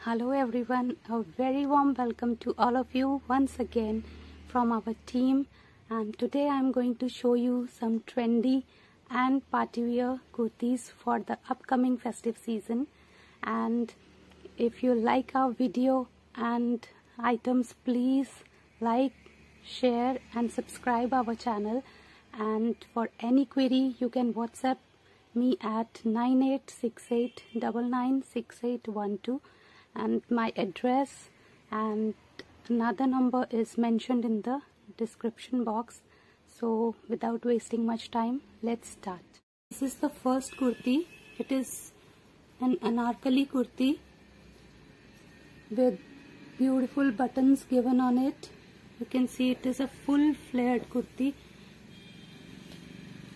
Hello everyone, a very warm welcome to all of you once again from our team, and today I am going to show you some trendy and party wear kurtis for the upcoming festive season. And if you like our video and items, please like, share and subscribe our channel. And for any query you can WhatsApp me at 9868996812, and my address and another number is mentioned in the description box. So without wasting much time, let's start. This is the first kurti. It is an anarkali kurti with beautiful buttons given on it. You can see it is a full flared kurti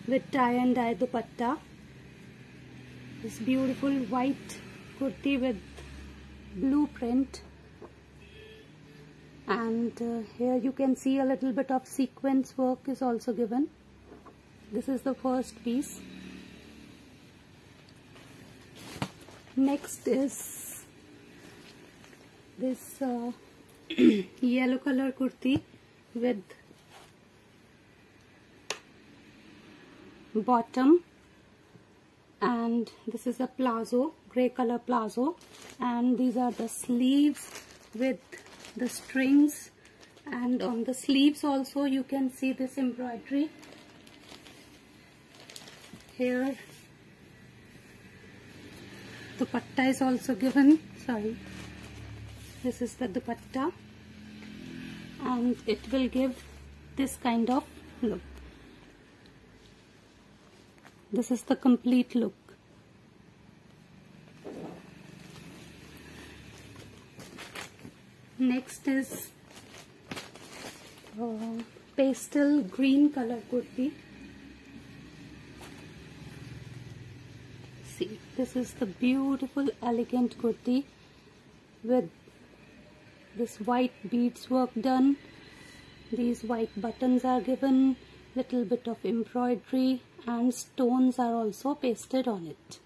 with tie and dye dupatta. This beautiful white kurti with blue print, and here you can see a little bit of sequence work is also given. This is the first piece. Next is this yellow color kurti with bottom, and this is a plazo, grey color plazo, and these are the sleeves with the strings, and on the sleeves also you can see this embroidery. Here dupatta is also given. This is the dupatta, and it will give this kind of look. This is the complete look. Next is pastel green color kurti. See, this is the beautiful elegant kurti with this white beads work done. These white buttons are given, little bit of embroidery, and stones are also pasted on it.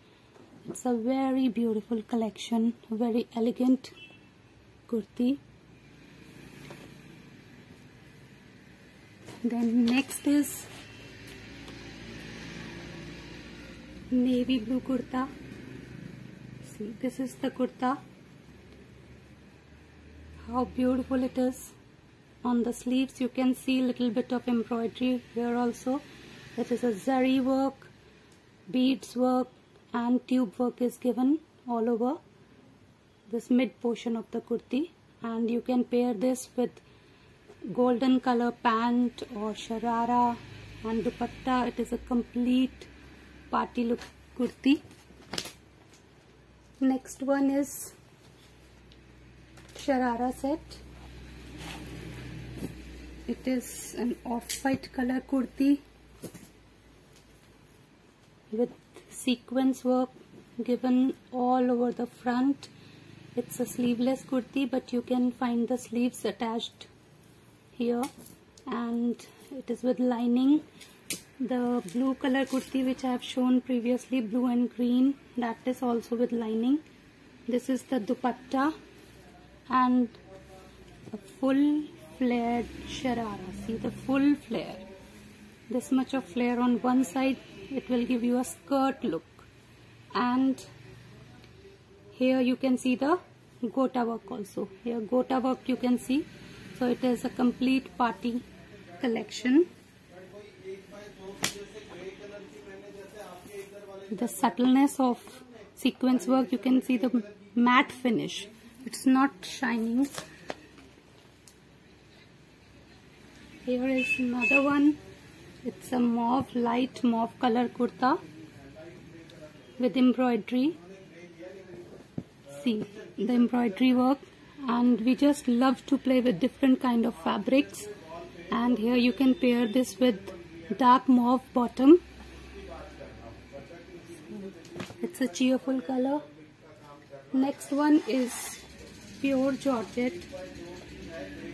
It's a very beautiful collection, very elegant kurti. Then next is navy blue kurta. See, this is the kurta. How beautiful it is. On the sleeves you can see little bit of embroidery here also. It is a zari work, beads work and tube work is given all over this mid portion of the kurti, and you can pair this with golden color pant or sharara and dupatta. It is a complete party look kurti. Next one is sharara set. It is an off-white color kurti with sequence work given all over the front. It's a sleeveless kurti, but you can find the sleeves attached here, and it is with lining. The blue color kurti which I have shown previously, blue and green, that is also with lining. This is the dupatta and a full flared sharara. See the full flare. This much of flare on one side, it will give you a skirt look, and here you can see the gota work also. Here gota work you can see. So it is a complete party collection. The subtleness of sequence work, you can see the matte finish. It's not shining. Here is another one. It's a mauve, light mauve color kurta with embroidery. See the embroidery work, and we just love to play with different kind of fabrics, and here you can pair this with dark mauve bottom. It's a cheerful color. Next one is pure georgette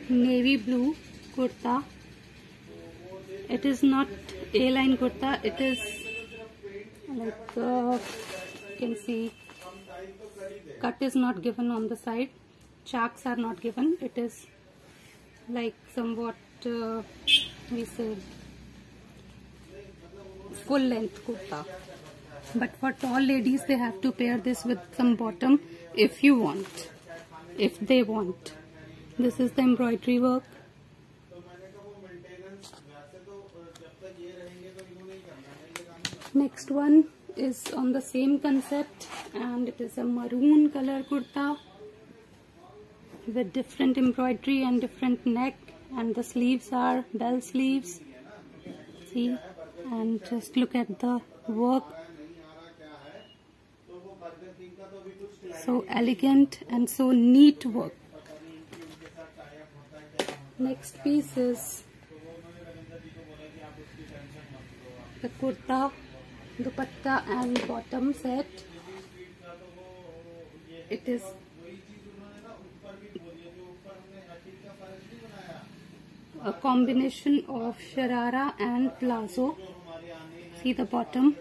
navy blue kurta. It is not A-line kurta, it is like you can see cut is not given on the side, chaks are not given. It is like somewhat we say full length kurta. But for tall ladies, they have to pair this with some bottom if you want, if they want. This is the embroidery work. Next one is on the same concept, and it is a maroon color kurta with different embroidery and different neck, and the sleeves are bell sleeves. See, and just look at the work. So elegant and so neat work. Next piece is the kurta, dupatta and bottom set. It is a combination of sharara and palazzo. See the bottom.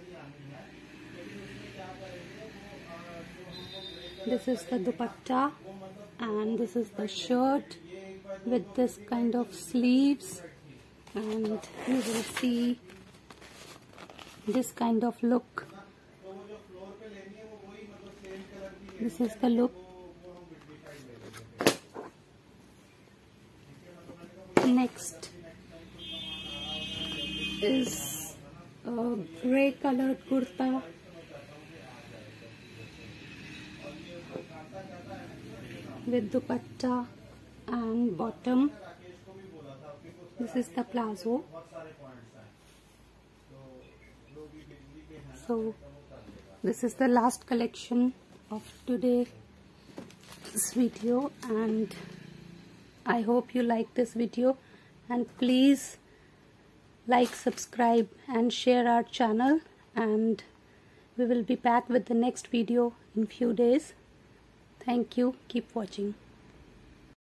This is the dupatta, and this is the shirt with this kind of sleeves, and you will see this kind of look. This is the look. Next is a grey colored kurta with dupatta and bottom. This is the palazzo. So this is the last collection of today's video, and I hope you like this video, and please like, subscribe and share our channel, and we will be back with the next video in few days. Thank you. Keep watching.